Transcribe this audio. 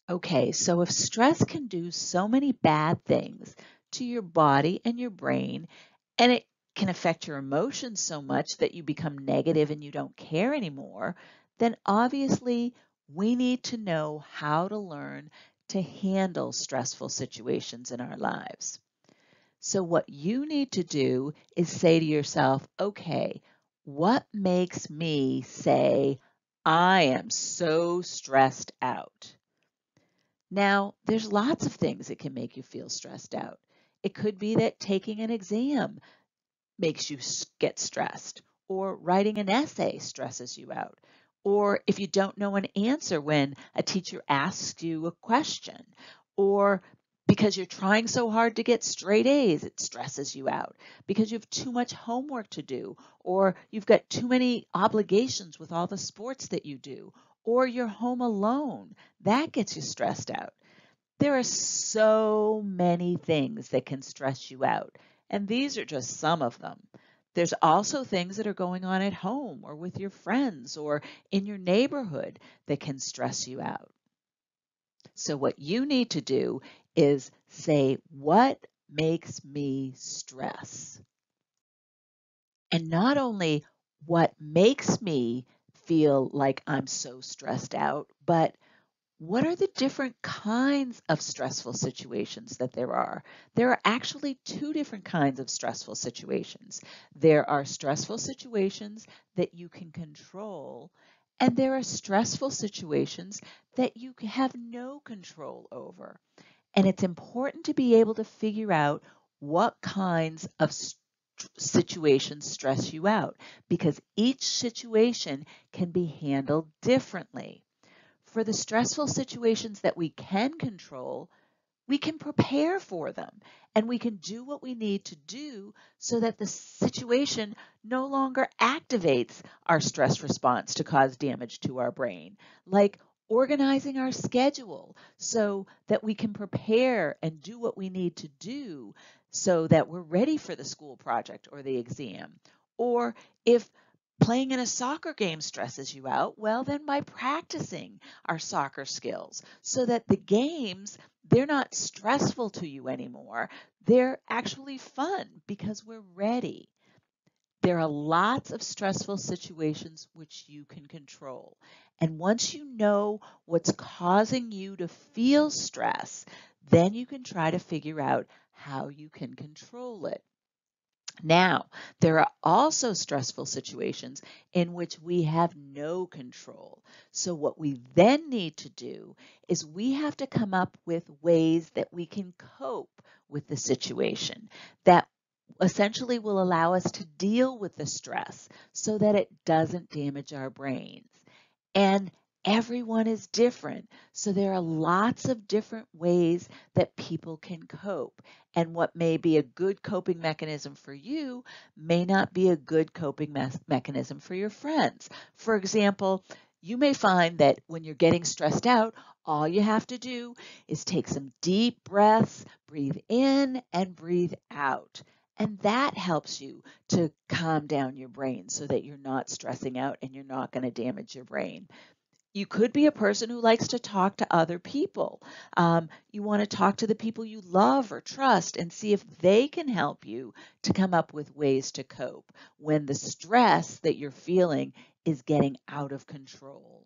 Okay, so if stress can do so many bad things to your body and your brain, and it can affect your emotions so much that you become negative and you don't care anymore, then obviously we need to know how to learn to handle stressful situations in our lives. So, what you need to do is say to yourself, okay, what makes me say, I am so stressed out? Now, there's lots of things that can make you feel stressed out. It could be that taking an exam makes you get stressed, or writing an essay stresses you out, or if you don't know an answer when a teacher asks you a question, or because you're trying so hard to get straight A's, it stresses you out because you have too much homework to do, or you've got too many obligations with all the sports that you do, or you're home alone. That gets you stressed out. There are so many things that can stress you out, and these are just some of them. There's also things that are going on at home or with your friends or in your neighborhood that can stress you out. So, what you need to do is say, what makes me stress? And not only what makes me feel like I'm so stressed out, but what are the different kinds of stressful situations that there are? There are actually two different kinds of stressful situations. There are stressful situations that you can control, and there are stressful situations that you have no control over. And it's important to be able to figure out what kinds of situations stress you out because each situation can be handled differently. For the stressful situations that we can control, we can prepare for them and we can do what we need to do so that the situation no longer activates our stress response to cause damage to our brain, like organizing our schedule so that we can prepare and do what we need to do so that we're ready for the school project or the exam. Or if playing in a soccer game stresses you out, well, then by practicing our soccer skills so that the games, they're not stressful to you anymore. They're actually fun because we're ready. There are lots of stressful situations which you can control. And once you know what's causing you to feel stress, then you can try to figure out how you can control it. Now, there are also stressful situations in which we have no control. So, what we then need to do is we have to come up with ways that we can cope with the situation that essentially will allow us to deal with the stress so that it doesn't damage our brains. And everyone is different. So there are lots of different ways that people can cope. And what may be a good coping mechanism for you may not be a good coping mechanism for your friends. For example, you may find that when you're getting stressed out, all you have to do is take some deep breaths, breathe in and breathe out. And that helps you to calm down your brain so that you're not stressing out and you're not going to damage your brain. You could be a person who likes to talk to other people. You want to talk to the people you love or trust and see if they can help you to come up with ways to cope when the stress that you're feeling is getting out of control.